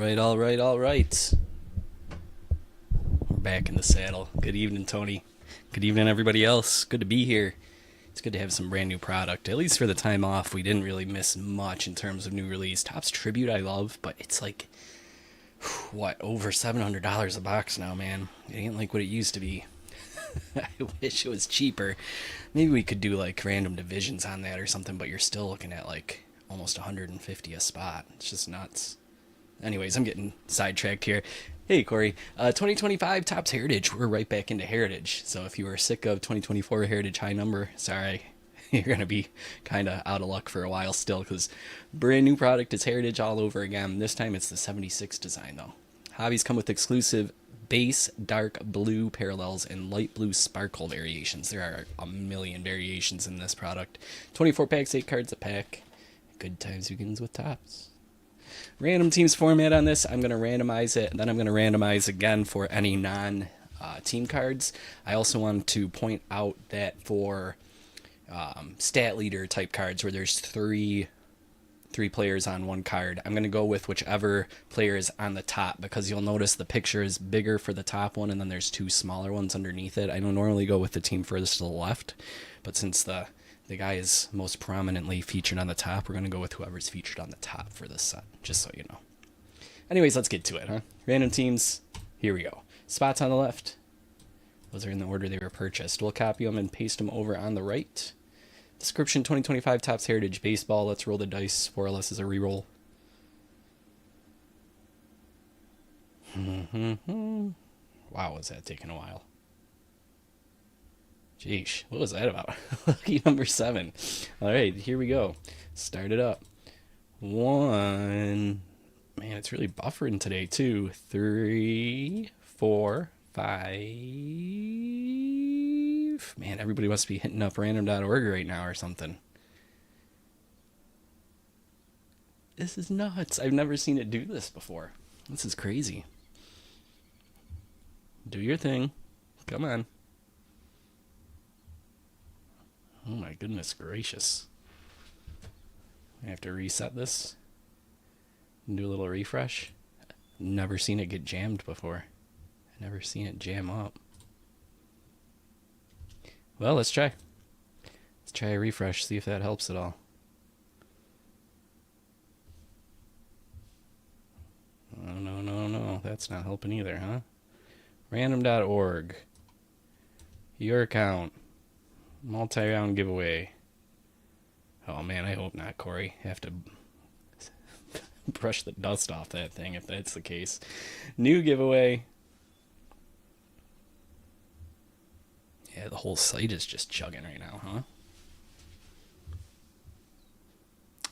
All right. We're back in the saddle. Good evening, Tony. Good evening, everybody else. Good to be here. It's good to have some brand new product. At least for the time off, we didn't really miss much in terms of new release. Topps Tribute I love, but it's like, what, over $700 a box now, man. It ain't like what it used to be. I wish it was cheaper. Maybe we could do like random divisions on that or something, but you're still looking at like almost 150 a spot. It's just nuts. Anyways, I'm getting sidetracked here. Hey, Corey. 2025 Topps Heritage. We're right back into Heritage. So if you were sick of 2024 Heritage high number, sorry. You're going to be kind of out of luck for a while still because brand new product is Heritage all over again. This time it's the 76 design, though. Hobbies come with exclusive base dark blue parallels and light blue sparkle variations. There are a million variations in this product. 24 packs, 8 cards a pack. Good times begins with Topps. Random teams format on this. I'm going to randomize it, and then I'm going to randomize again for any non-team cards. I also want to point out that for stat leader type cards where there's three players on one card, I'm going to go with whichever player is on the top because you'll notice the picture is bigger for the top one and then there's two smaller ones underneath it. I don't normally go with the team furthest to the left, but since the guy is most prominently featured on the top, we're going to go with whoever's featured on the top for this set, just so you know. Anyways, let's get to it, huh? Random teams, here we go. Spots on the left. Those are in the order they were purchased. We'll copy them and paste them over on the right. Description 2025 Topps Heritage Baseball. Let's roll the dice. 4 or less is a reroll. Wow, was that taking a while? Jeez, what was that about? Lucky number 7. All right, here we go. Start it up. 1. Man, it's really buffering today, too. 3, 4, 5. Man, everybody must be hitting up random.org right now or something. This is nuts. I've never seen it do this before. This is crazy. Do your thing. Come on. Oh my goodness gracious. I have to reset this and do a little refresh. Never seen it get jammed before. Never seen it jam up. Well, let's try. Let's try a refresh, see if that helps at all. Oh, no. That's not helping either, huh? Random.org. Your account. Multi-round giveaway. Oh man, I hope not, Corey. I have to brush the dust off that thing if that's the case. New giveaway. Yeah, the whole site is just chugging right now, huh?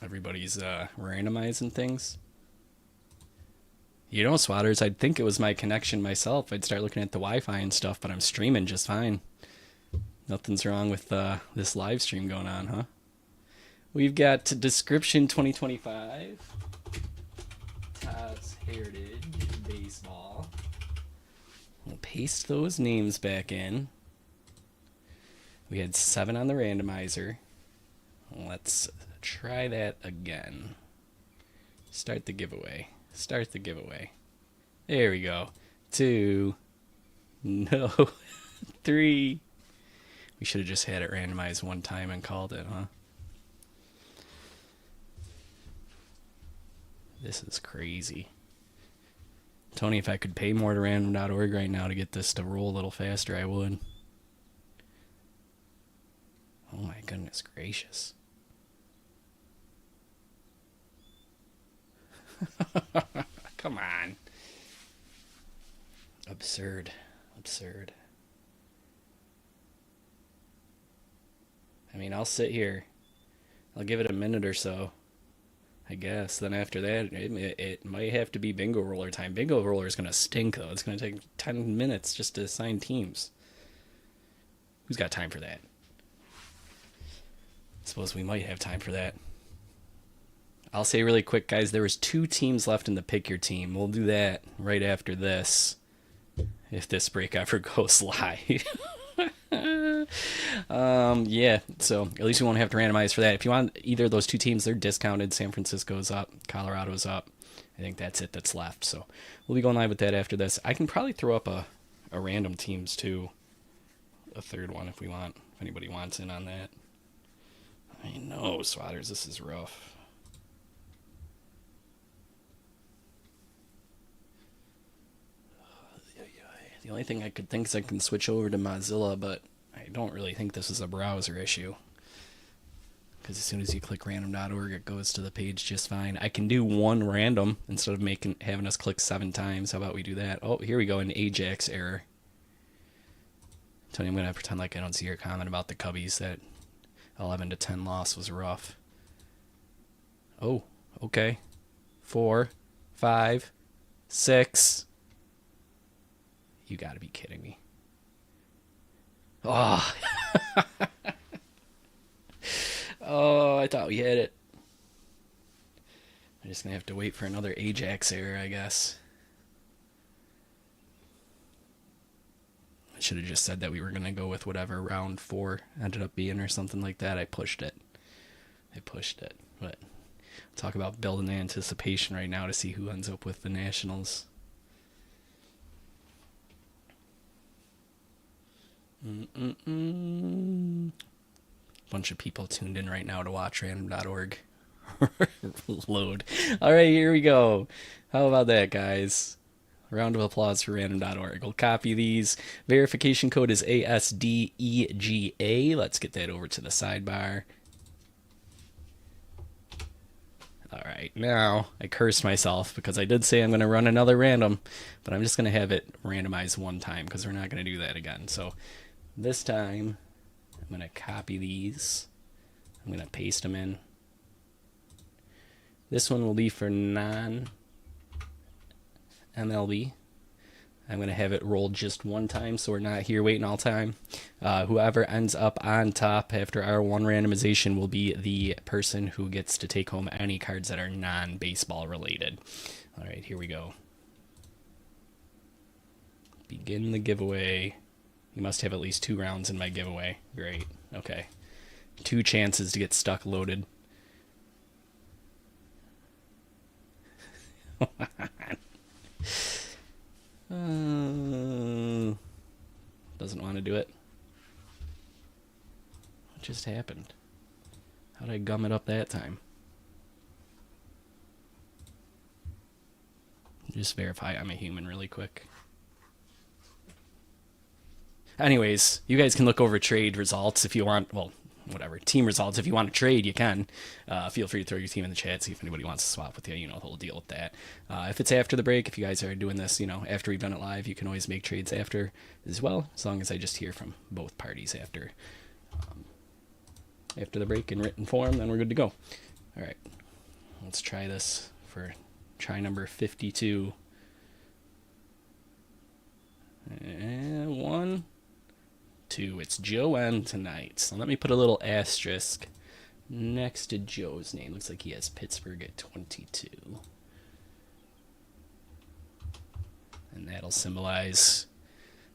Everybody's randomizing things. You know, Swatters, I'd think it was my connection myself. I'd start looking at the Wi-Fi and stuff, but I'm streaming just fine. Nothing's wrong with this live stream going on, huh? We've got Description 2025. Topps Heritage Baseball. We'll paste those names back in. We had 7 on the randomizer. Let's try that again. Start the giveaway. There we go. 2. No. 3. We should have just had it randomized one time and called it, huh? This is crazy. Tony, if I could pay more to random.org right now to get this to roll a little faster, I would. Oh my goodness gracious. Come on. Absurd. I mean, I'll sit here. I'll give it a minute or so, I guess. Then after that, it might have to be bingo roller time. Bingo roller is going to stink, though. It's going to take 10 minutes just to assign teams. Who's got time for that? I suppose we might have time for that. I'll say really quick, guys, there was 2 teams left in the Pick Your Team. We'll do that right after this, if this break ever goes live. Yeah, so at least we won't have to randomize for that. If you want either of those 2 teams, they're discounted. San Francisco's up, Colorado's up, I think that's it that's left. So we'll be going live with that after this. I can probably throw up a random teams too. A third one if we want. If anybody wants in on that. I know, Swatters, this is rough. The only thing I could think is I can switch over to Mozilla, but I don't really think this is a browser issue. Because as soon as you click random.org, it goes to the page just fine. I can do one random instead of having us click 7 times. How about we do that? Oh, here we go, an Ajax error. Tony, I'm going to pretend like I don't see your comment about the Cubbies. That 11-10 loss was rough. Oh, okay. 4, 5, 6. You got to be kidding me. Oh. Oh, I thought we had it. I'm just going to have to wait for another Ajax error, I guess. I should have just said that we were going to go with whatever round 4 ended up being or something like that. I pushed it. But talk about building the anticipation right now to see who ends up with the Nationals. Bunch of people tuned in right now to watch random.org load. All right, here we go. How about that, guys? Round of applause for random.org. We'll copy these. Verification code is ASDEGA. Let's get that over to the sidebar. All right, now I cursed myself because I did say I'm going to run another random, but I'm just going to have it randomized one time because we're not going to do that again. So this time I'm going to copy these. I'm going to paste them in. This one will be for non-MLB. I'm going to have it rolled just one time so we're not here waiting all time. Whoever ends up on top after our one randomization will be the person who gets to take home any cards that are non-baseball related. All right, here we go. Begin the giveaway. You must have at least 2 rounds in my giveaway. Great. Okay. 2 chances to get stuck loaded. Doesn't want to do it. What just happened? How did I gum it up that time? Just verify I'm a human really quick. Anyways, you guys can look over trade results if you want. Well, whatever. Team results. If you want to trade, you can. Feel free to throw your team in the chat, see if anybody wants to swap with you. You know the whole deal with that. If it's after the break, if you guys are doing this, after we've done it live, you can always make trades after as well, as long as I just hear from both parties after the break in written form, then we're good to go. All right. Let's try this for try number 52. And 1, 2. It's Joe M tonight. So let me put a little asterisk next to Joe's name. Looks like he has Pittsburgh at 22. And that'll symbolize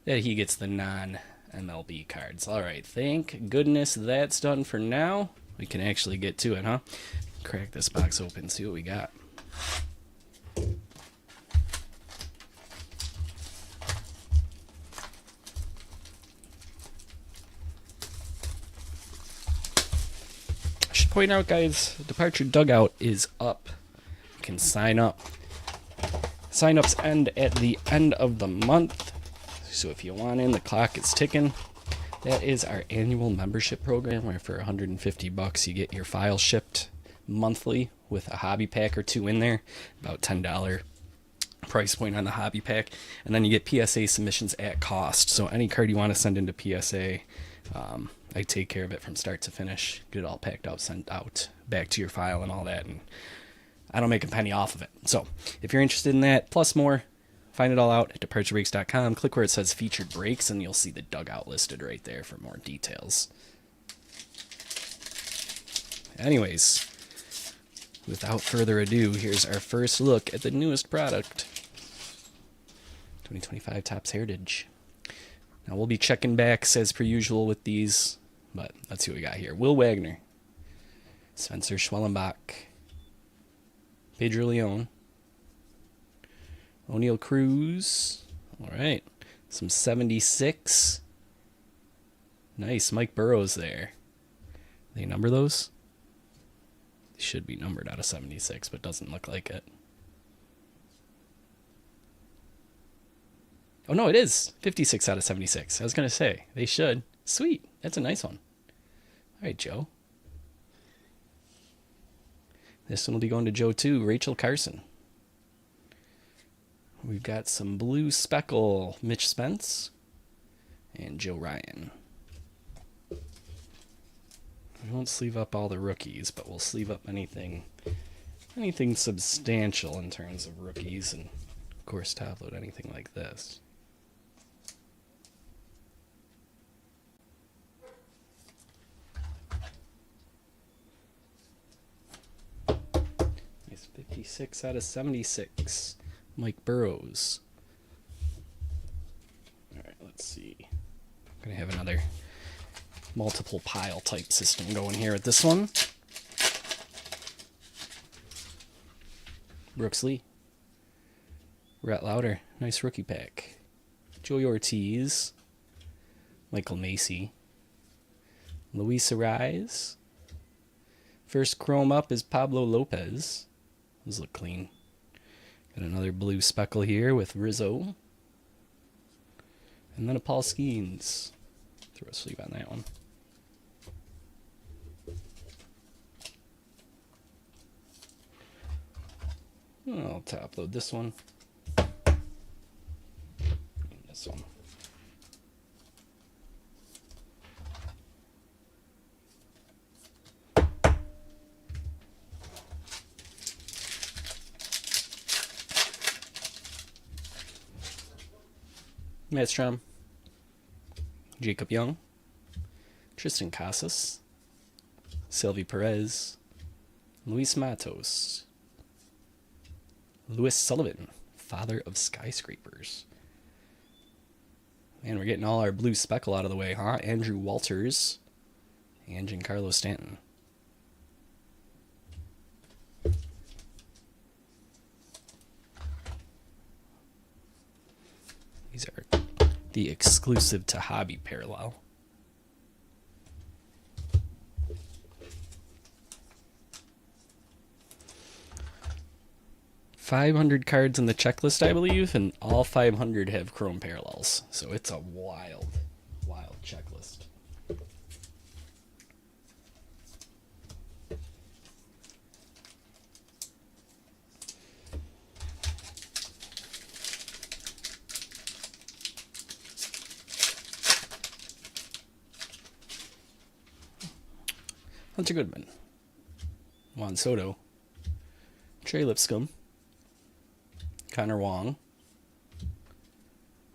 that he gets the non-MLB cards. All right, thank goodness that's done for now. We can actually get to it, huh? Crack this box open, see what we got. Point out, guys, Departure Dugout is up. You can sign up. Sign-ups end at the end of the month. So if you want in, the clock is ticking. That is our annual membership program where for $150 you get your file shipped monthly with a hobby pack or 2 in there. About $10 price point on the hobby pack. And then you get PSA submissions at cost. So any card you want to send into PSA, I take care of it from start to finish, get it all packed out, sent out, back to your file and all that, and I don't make a penny off of it. So if you're interested in that, plus more, find it all out at departurebreaks.com. Click where it says featured breaks, and you'll see the dugout listed right there for more details. Anyways, without further ado, here's our first look at the newest product. 2025 Topps Heritage. Now we'll be checking backs as per usual with these, but let's see what we got here. Will Wagner, Spencer Schwellenbach, Pedro Leon, O'Neal Cruz. All right. Some 76. Nice. Mike Burrows there. They number those? They should be numbered out of 76, but doesn't look like it. Oh, no, it is 56 out of 76. I was going to say, they should. Sweet. That's a nice one. All right, Joe. This one will be going to Joe, too. Rachel Carson. We've got some blue speckle, Mitch Spence and Joe Ryan. We won't sleeve up all the rookies, but we'll sleeve up anything substantial in terms of rookies, and of course top load anything like this. He's 56 out of 76. Mike Burrows. All right, let's see. I'm going to have another multiple pile type system going here at this one. Brooks Lee. Rhett Lauder. Nice rookie pack. Joey Ortiz. Michael Macy. Luis Ariz. First chrome up is Pablo Lopez. Those look clean. Got another blue speckle here with Rizzo. And then a Paul Skeens. Throw a sleeve on that one. I'll top load this one. And this one. Matt Strom, Jacob Young, Tristan Casas, Sylvie Perez, Luis Matos, Louis Sullivan, father of skyscrapers. Man, we're getting all our blue speckle out of the way, huh? Andrew Walters and Giancarlo Stanton. These are the exclusive to hobby parallel. .500 cards in the checklist, I believe, and all 500 have chrome parallels. So it's a wild, wild checklist. Hunter Goodman, Juan Soto, Trey Lipscomb, Connor Wong,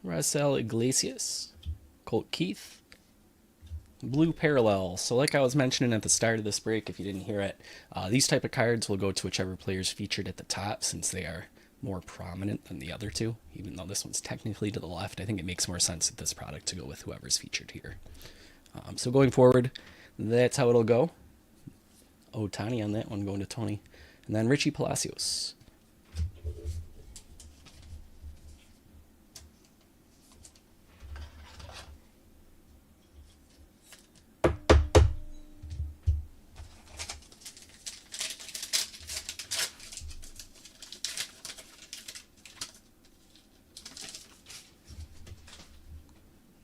Raisel Iglesias, Colt Keith, blue parallel. So like I was mentioning at the start of this break, if you didn't hear it, these type of cards will go to whichever player's featured at the top, since they are more prominent than the other two. Even though this one's technically to the left, I think it makes more sense with this product to go with whoever's featured here. So going forward, that's how it'll go. Ohtani on that one, going to Tony. And then Richie Palacios.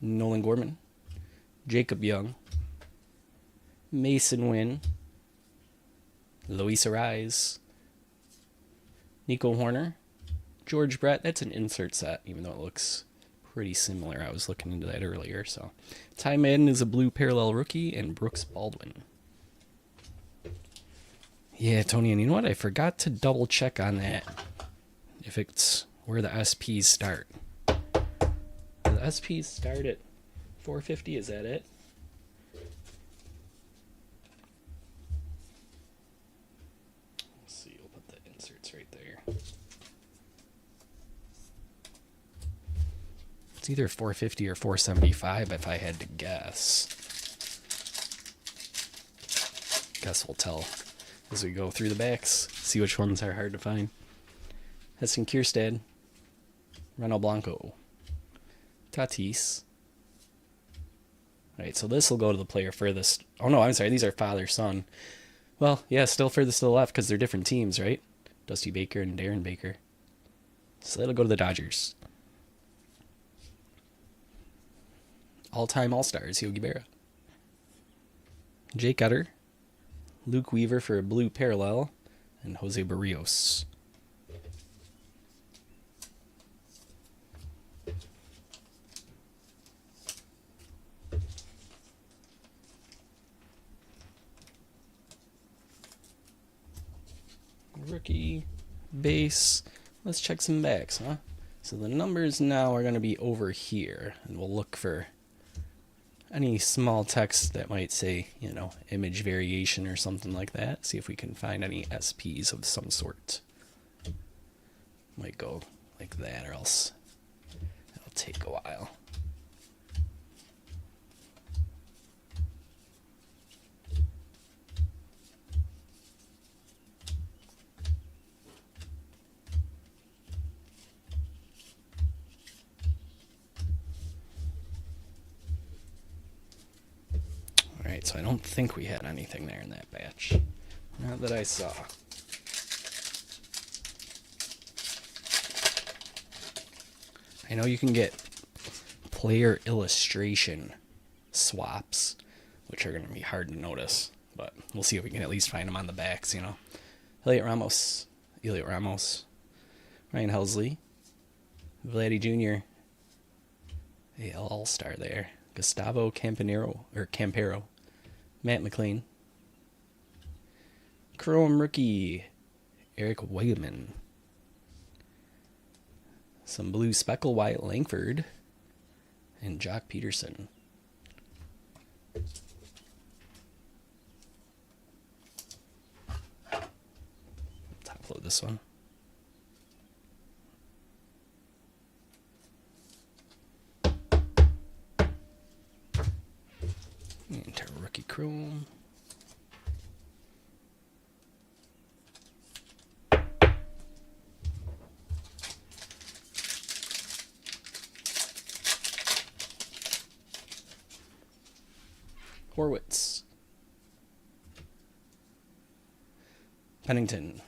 Nolan Gorman, Jacob Young, Mason Wynn, Luis Ariz, Nico Horner, George Brett. That's an insert set, even though it looks pretty similar. I was looking into that earlier. So, Ty Madden is a blue parallel rookie, and Brooks Baldwin. Yeah, Tony, and you know what? I forgot to double check on that. If it's where the SPs start. The SPs start at 450, is that it? Let's see, we'll put the inserts right there. It's either 450 or 475 if I had to guess. Guess we'll tell as we go through the backs, see which ones are hard to find. Heston Kierstad, Reno Blanco. Tatis. Alright, so this will go to the player furthest. Oh no, I'm sorry, these are father-son. Well, yeah, still furthest to the left because they're different teams, right? Dusty Baker and Darren Baker. So that'll go to the Dodgers. All-time All-Stars, Yogi Berra. Jake Utter. Luke Weaver for a blue parallel. And Jose Barrios. Rookie base. Let's check some backs, huh? So the numbers now are going to be over here, and we'll look for any small text that might say, you know, image variation or something like that. See if we can find any SPs of some sort. Might go like that, or else it'll take a while. Alright, so I don't think we had anything there in that batch. Not that I saw. I know you can get player illustration swaps, which are going to be hard to notice, but we'll see if we can at least find them on the backs, you know. Elliot Ramos, Ryan Helsley, Vladdy Jr., AL All-Star there, Gustavo Campero, Matt McLean, Chrome rookie, Eric Weigman, some blue speckle Wyatt Langford, and Jock Peterson. Top load this one. Into rookie chrome. Horwitz. Pennington.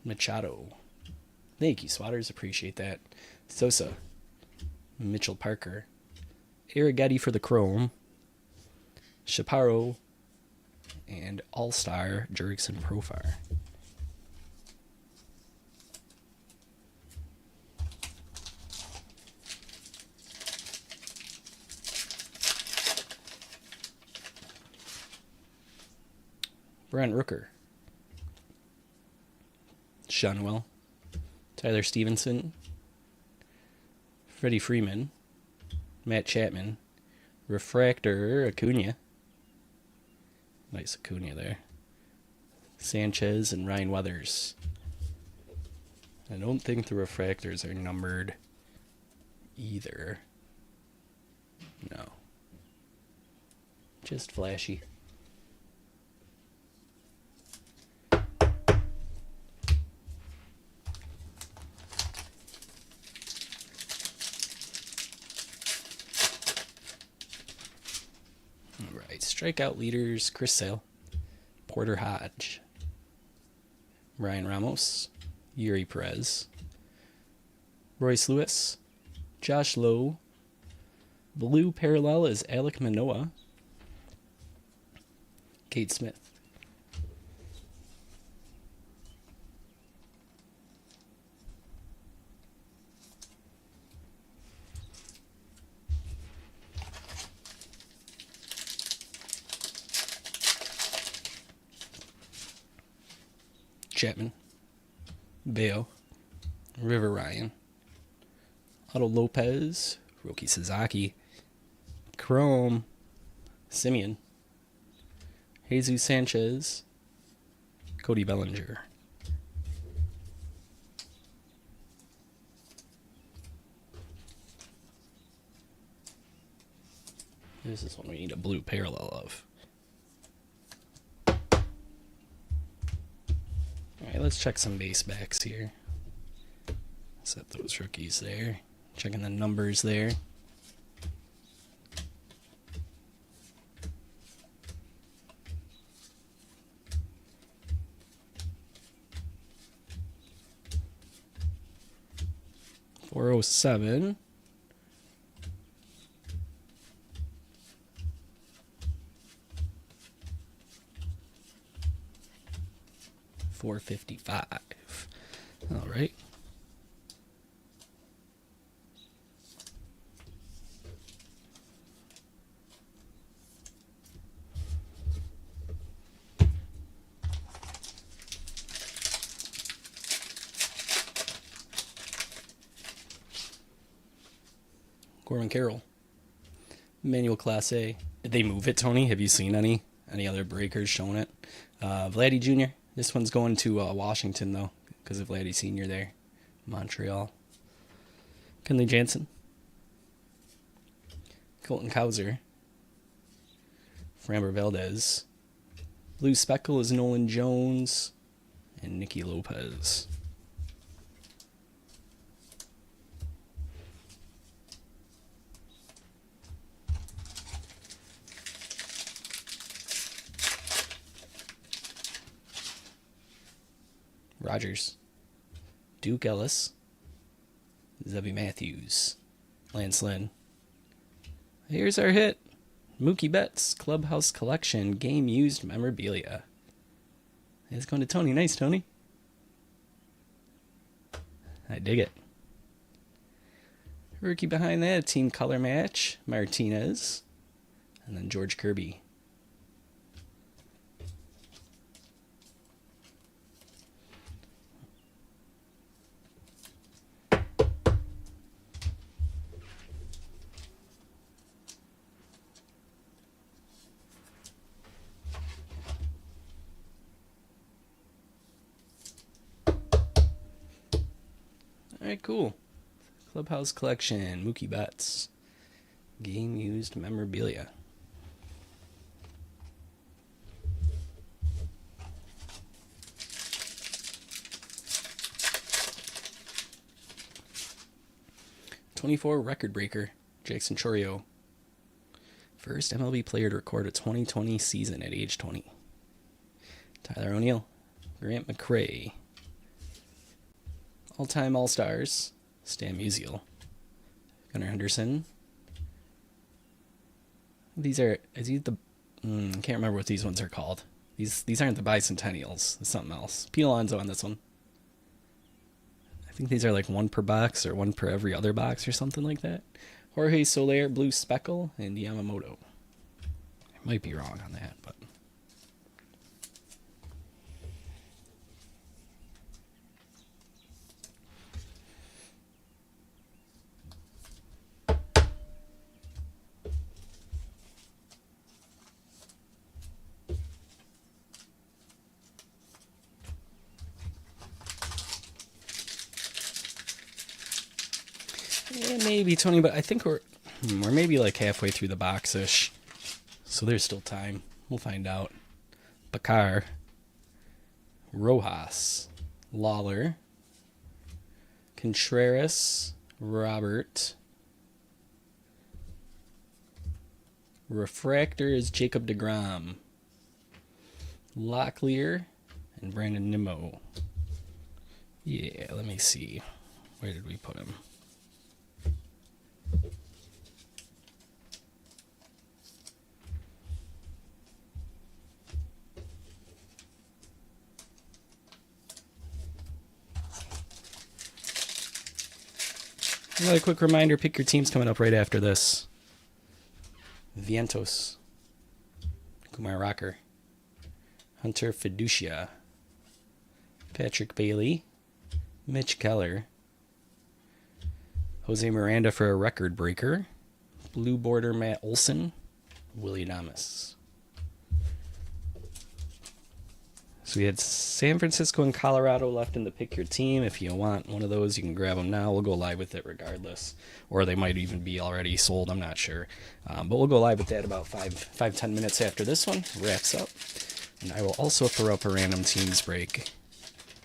Machado. Thank you, Swatters. Appreciate that. Sosa. Mitchell Parker. Arrighetti for the chrome. Chaparro. And All-Star Jurickson Profar. Brent Rooker. Shunwell. Tyler Stevenson. Freddie Freeman. Matt Chapman. Refractor Acuna. Nice Acuna there. Sanchez and Ryan Weathers. I don't think the refractors are numbered either. No. Just flashy. Alright, strikeout leaders, Chris Sale, Porter Hodge, Ryan Ramos, Yuri Perez, Royce Lewis, Josh Lowe, blue parallel is Alek Manoah, Kate Smith. Chapman, Bayo, River Ryan, Otto Lopez, Roki Sasaki, Chrome, Simeon, Jesus Sanchez, Cody Bellinger. This is one we need a blue parallel of. Alright, let's check some base backs here. Set those rookies there. Checking the numbers there. .407. .455. All right. Corbin Carroll. Manual Class A. Did they move it, Tony? Have you seen any other breakers showing it? Vladdy Jr. This one's going to Washington, though, because of Vladdy Sr. there. Montreal. Kenley Jansen. Colton Cowser. Framber Valdez. Blue Speckle is Nolan Jones. And Nicky Lopez. Rogers. Duke Ellis. Zebby Matthews. Lance Lynn. Here's our hit. Mookie Betts Clubhouse Collection Game Used Memorabilia. It's going to Tony. Nice, Tony. I dig it. Rookie behind that, team color match. Martinez. And then George Kirby. All right, cool. Clubhouse Collection, Mookie Betts. Game Used Memorabilia. .24 record breaker, Jackson Chourio. First MLB player to record a 2020 season at age 20. Tyler O'Neill. Grant McCray. All-time All-Stars, Stan Musial. Gunnar Henderson. These are, I can't remember what these ones are called. These aren't the bicentennials. It's something else. Pete Alonso on this one. I think these are like one per box or one per every other box or something like that. Jorge Soler, Blue Speckle, and Yamamoto. I might be wrong on that, but... Yeah, maybe, Tony, but I think we're maybe like halfway through the box-ish. So there's still time. We'll find out. Bakar. Rojas. Lawler. Contreras. Robert. Refractor is Jacob deGrom. Locklear. And Brandon Nimmo. Yeah, let me see. Where did we put him? Another quick reminder, pick your teams coming up right after this. Vientos. Kumar Rocker. Hunter Fiducia. Patrick Bailey. Mitch Keller. Jose Miranda for a record breaker. Blue border Matt Olson. Willie Adames. So we had San Francisco and Colorado left in the pick your team. If you want one of those, you can grab them now. We'll go live with it regardless. Or they might even be already sold. I'm not sure. But we'll go live with that about 5-10 minutes after this one wraps up. And I will also throw up a random teams break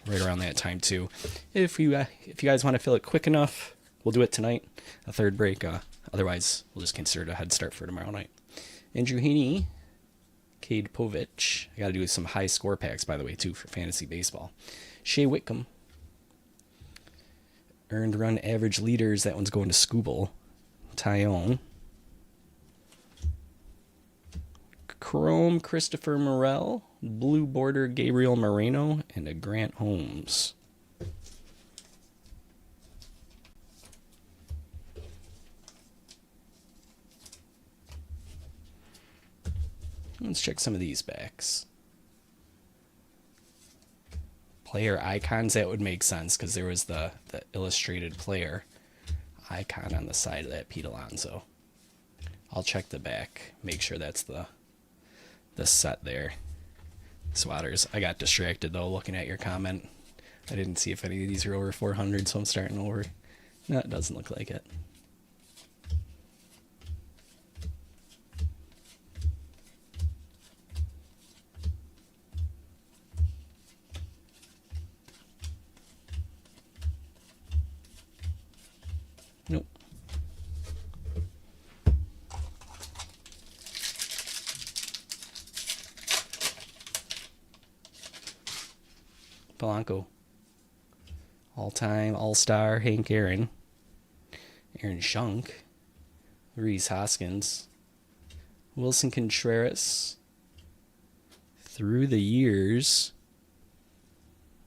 right around that time too. If you guys want to fill it quick enough, we'll do it tonight, a third break. Otherwise, we'll just consider it a head start for tomorrow night. Andrew Heaney, Cade Povich. I got to do some high score packs, by the way, too, for fantasy baseball. Shea Whitcomb. Earned run average leaders. That one's going to Scooble. Tyone. Chrome Christopher Morel. Blue border Gabriel Moreno. And a Grant Holmes. Let's check some of these backs. Player icons, that would make sense because there was the illustrated player icon on the side of that Pete Alonso. I'll check the back, make sure that's the set there. Swatters, I got distracted though looking at your comment. I didn't see if any of these are over 400, so I'm starting over. No, it doesn't look like it. Nope. Polanco. All-time All-Star Hank Aaron. Aaron Shunk. Rhys Hoskins. Wilson Contreras. Through the years.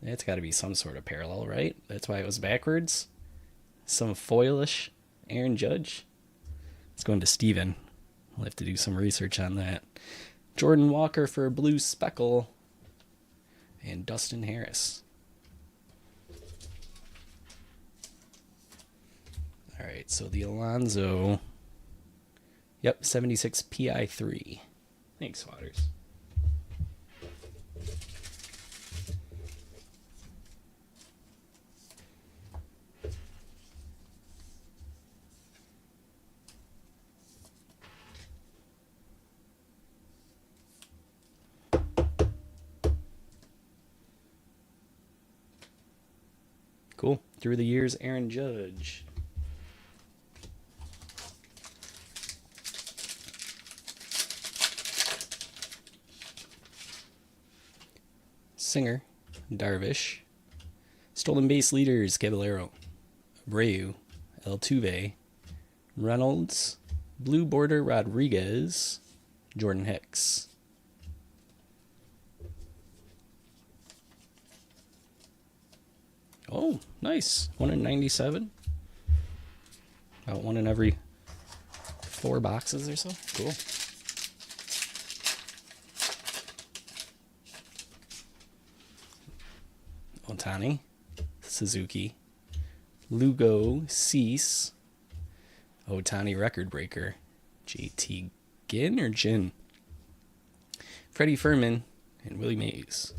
That's got to be some sort of parallel, right? That's why it was backwards. Some foilish Aaron Judge. It's going to Steven. We'll have to do some research on that. Jordan Walker for Blue Speckle. And Dustin Harris. All right, so the Alonso. Yep, 76 PI3. Thanks, Waters. Cool. Through the years, Aaron Judge. Singer, Darvish. Stolen base leaders, Caballero. Abreu, Altuve. Reynolds. Blue border, Rodriguez. Jordan Hicks. Oh, nice. 1 in 97. About one in every 4 boxes or so. Cool. Ohtani, Suzuki, Lugo, Cease, Ohtani record breaker, JT Ginn or Gin, Freddie Furman, and Willie Mays.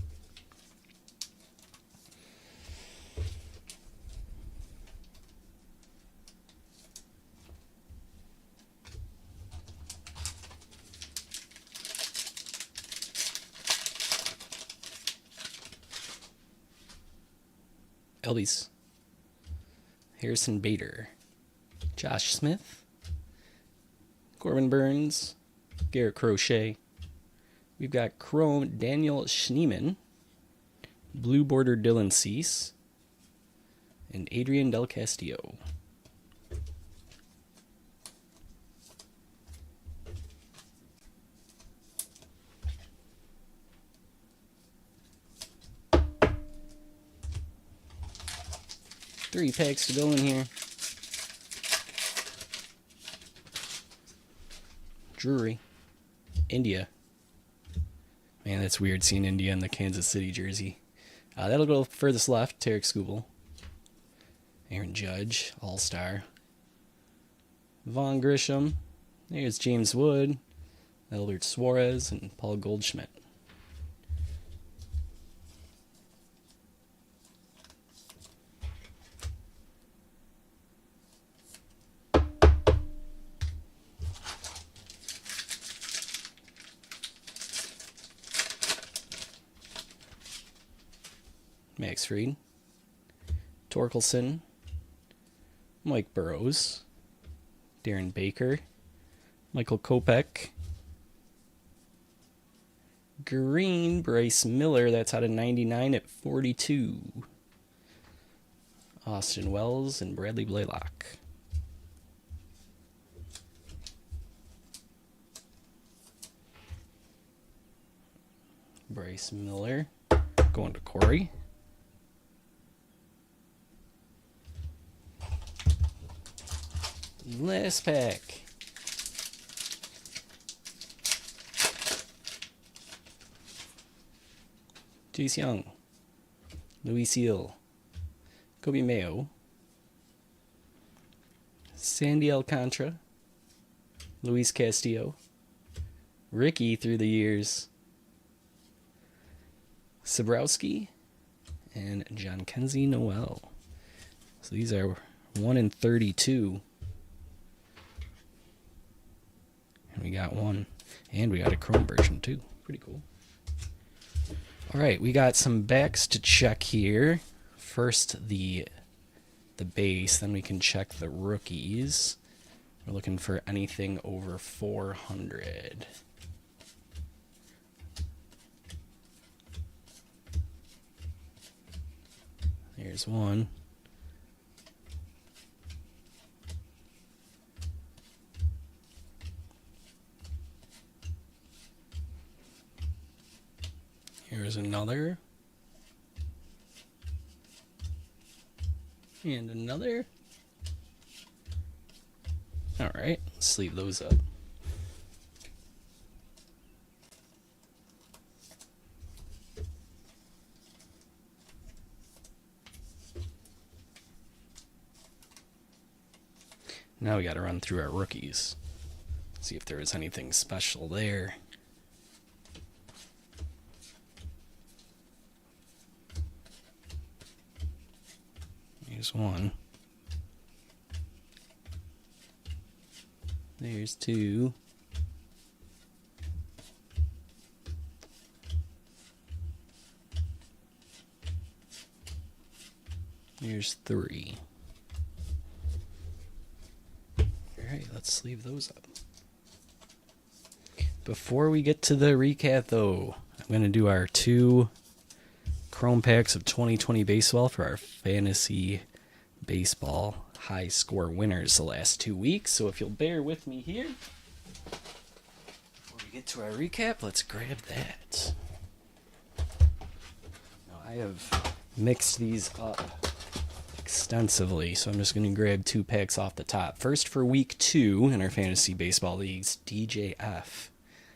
Elbies. Harrison Bader. Josh Smith. Corbin Burns. Garrett Crochet. We've got Chrome Daniel Schneemann. Blue border Dylan Cease. And Adrian Del Castillo. Three packs to go in here. Drury. India. Man, that's weird seeing India in the Kansas City jersey. That'll go furthest left. Tarek Skubal. Aaron Judge. All-Star. Vaughn Grisham. There's James Wood. Albert Suarez. And Paul Goldschmidt. Max Fried, Torkelson, Mike Burrows, Darren Baker, Michael Kopech, green, Bryce Miller, that's out of 99 at 42. Austin Wells and Bradley Blaylock. Bryce Miller going to Corey. Last pack. Jace Young, Louis Seal, Kobe Mayo, Sandy Alcantara, Luis Castillo, Ricky through the years, Sabrowski, and John Kenzie Noel. So these are 1 in 32. And we got one. And we got a chrome version too. Pretty cool. All right, we got some backs to check here. First the base, then we can check the rookies. We're looking for anything over 400. Here's one. Here's another. And another. All right, let's leave those up. Now we got to run through our rookies. See if there was anything special there. Here's one. There's two. Here's three. Alright, let's leave those up. Before we get to the recap, though, I'm going to do our 2 Chrome packs of 2020 baseball for our fantasy baseball high score winners the last 2 weeks. So if you'll bear with me here, before we get to our recap, let's grab that. Now, I have mixed these up extensively, so I'm just going to grab 2 packs off the top. First, for week 2 in our fantasy baseball leagues, DJF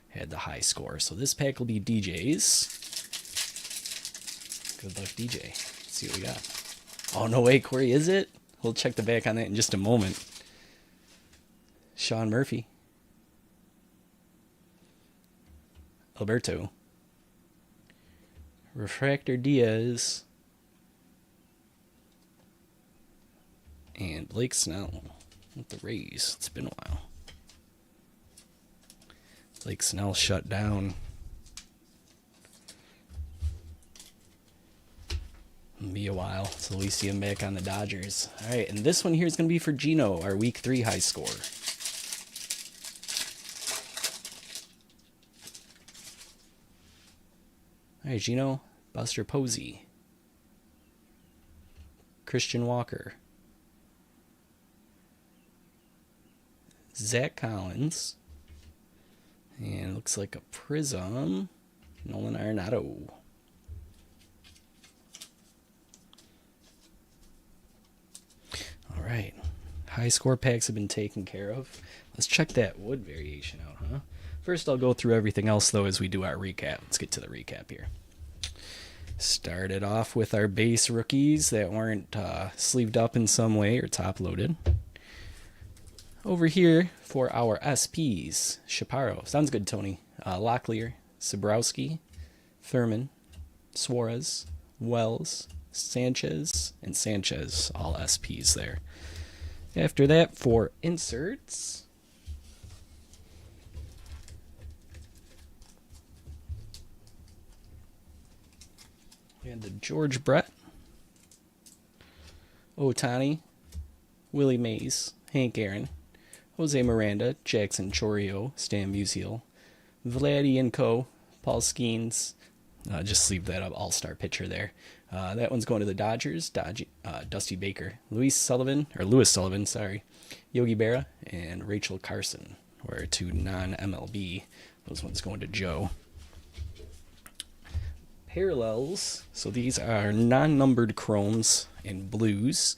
had the high score. So this pack will be DJ's. Good luck, DJ. Let's see what we got. Oh, no way, Corey, is it? We'll check the back on that in just a moment. Sean Murphy. Alberto. Refractor Diaz. And Blake Snell with the Rays. It's been a while. Blake Snell shut down. It'll be a while till we see him back on the Dodgers. All right, and this one here is going to be for Gino, our week 3 high score. All right, Gino, Buster Posey, Christian Walker, Zach Collins, and looks like a prism, Nolan Arenado. All right, high score packs have been taken care of. Let's check that wood variation out, huh? First, I'll go through everything else, though, as we do our recap. Let's get to the recap here. Started off with our base rookies that weren't sleeved up in some way or top-loaded. Over here for our SPs, Chaparro. Sounds good, Tony. Locklear, Sabrowski, Thurman, Suarez, Wells, Sanchez, and Sanchez, all SPs there. After that, for inserts, We had the George Brett, Ohtani, Willie Mays, Hank Aaron, Jose Miranda, Jackson Chourio, Stan Musial, Vladdy and Co., Paul Skeens. Just leave that all-star pitcher there. That one's going to the Dodgers. Dusty Baker, Lewis Sullivan, Yogi Berra, and Rachel Carson were 2 non-MLB. Those ones going to Joe. Parallels. So these are non-numbered chromes and blues.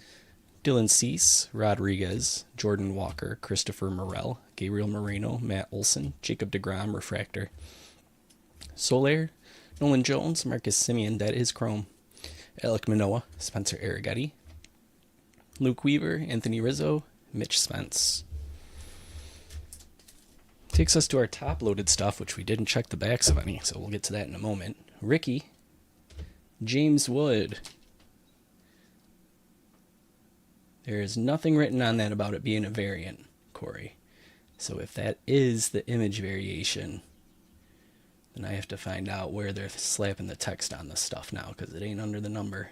Dylan Cease, Rodriguez, Jordan Walker, Christopher Morel, Gabriel Moreno, Matt Olson, Jacob deGrom, refractor. Soler, Nolan Jones, Marcus Semien, that is chrome. Alek Manoah, Spencer Arrighetti, Luke Weaver, Anthony Rizzo, Mitch Spence. Takes us to our top-loaded stuff, which we didn't check the backs of any, so we'll get to that in a moment. Ricky, James Wood. There is nothing written on that about it being a variant, Corey. So if that is the image variation, then I have to find out where they're slapping the text on this stuff now, because it ain't under the number.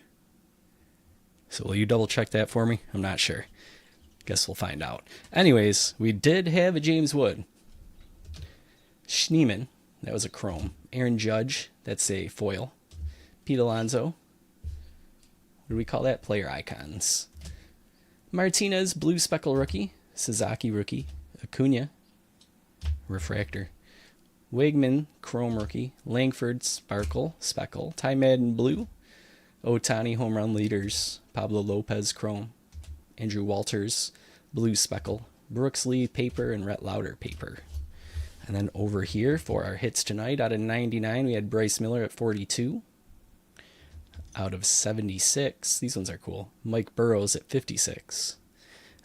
So will you double check that for me? I'm not sure. Guess we'll find out. Anyways, we did have a James Wood. Schneemann, that was a chrome. Aaron Judge, that's a foil. Pete Alonso. What do we call that? Player icons. Martinez, blue speckle rookie. Sasaki rookie. Acuna, refractor. Wegman, chrome rookie. Langford, sparkle, speckle. Ty Madden, blue. Ohtani, home run leaders. Pablo Lopez, chrome. Andrew Walters, blue speckle. Brooks Lee, paper, and Rhett Lauder, paper. And then over here for our hits tonight, out of 99, we had Bryce Miller at 42. Out of 76, these ones are cool. Mike Burrows at 56.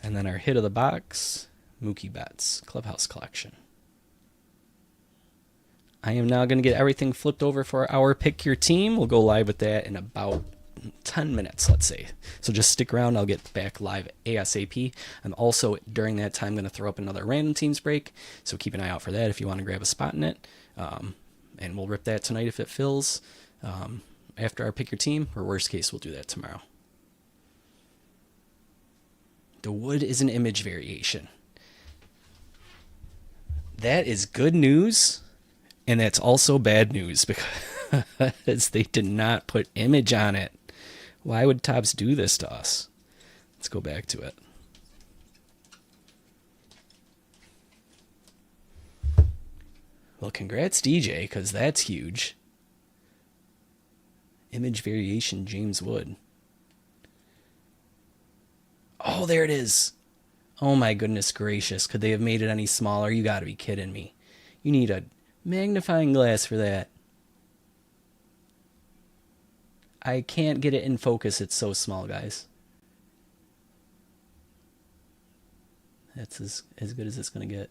And then our hit of the box, Mookie Betts, Clubhouse Collection. I am now going to get everything flipped over for our Pick Your Team. We'll go live with that in about 10 minutes, let's say. So just stick around. I'll get back live ASAP. I'm also, during that time, going to throw up another Random Teams break. So keep an eye out for that if you want to grab a spot in it. And we'll rip that tonight if it fills. After our Pick Your Team, or worst case, we'll do that tomorrow. The wood is an image variation. That is good news, and that's also bad news because they did not put image on it. Why would Topps do this to us? Let's go back to it. Well, congrats, DJ, because that's huge. Image variation, James Wood. Oh, there it is. Oh my goodness gracious. Could they have made it any smaller? You gotta be kidding me. You need a magnifying glass for that. I can't get it in focus. It's so small, guys. That's as good as it's gonna get.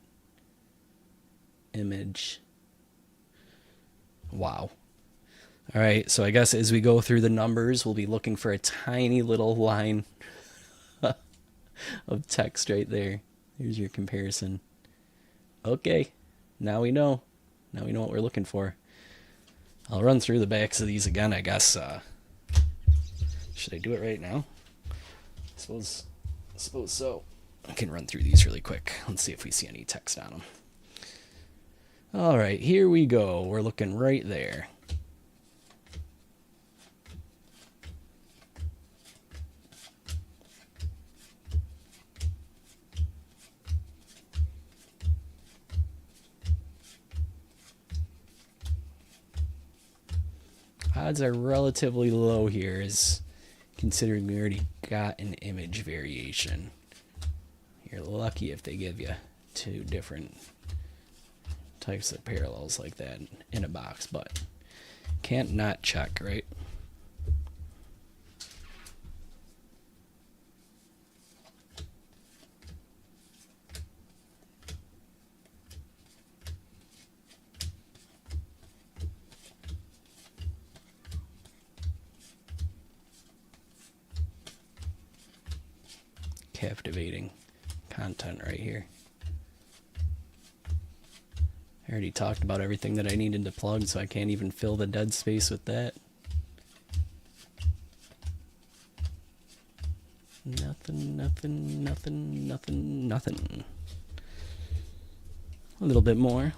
Image. Wow. All right, so I guess as we go through the numbers, we'll be looking for a tiny little line of text right there. Here's your comparison. Okay, now we know. Now we know what we're looking for. I'll run through the backs of these again, I guess. Should I do it right now? I suppose so. I can run through these really quick. Let's see if we see any text on them. All right, here we go. We're looking right there. Odds are relatively low here, as considering we already got an image variation. You're lucky if they give you two different types of parallels like that in a box, but can't not check, right? Captivating content right here. I already talked about everything that I needed to plug, so I can't even fill the dead space with that. Nothing, nothing, nothing, nothing. A little bit more.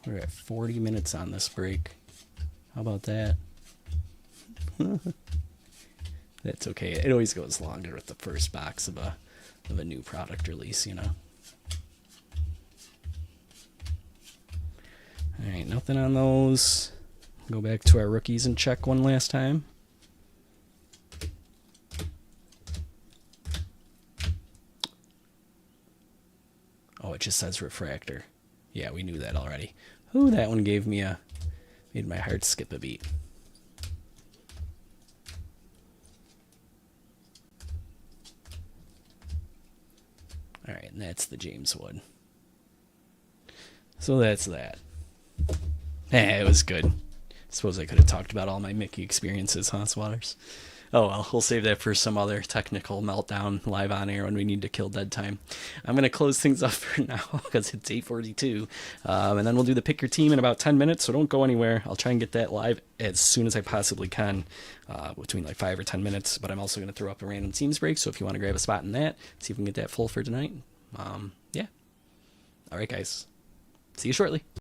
We're at 40 minutes on this break. How about that? That's okay. It always goes longer with the first box of a new product release, you know. All right, nothing on those. Go back to our rookies and check one last time. Oh, it just says refractor. Yeah, we knew that already. Ooh, that one made my heart skip a beat. All right, and that's the James Wood. So that's that. It was good. Suppose I could have talked about all my Mickey experiences, huh, Swatters? Oh well, we'll save that for some other technical meltdown live on air when we need to kill dead time. I'm going to close things up for now because it's 8:42. And then we'll do the pick your team in about 10 minutes, so don't go anywhere. I'll try and get that live as soon as I possibly can, between like 5 or 10 minutes. But I'm also going to throw up a random teams break, so if you want to grab a spot in that, see if we can get that full for tonight. Yeah. All right, guys. See you shortly.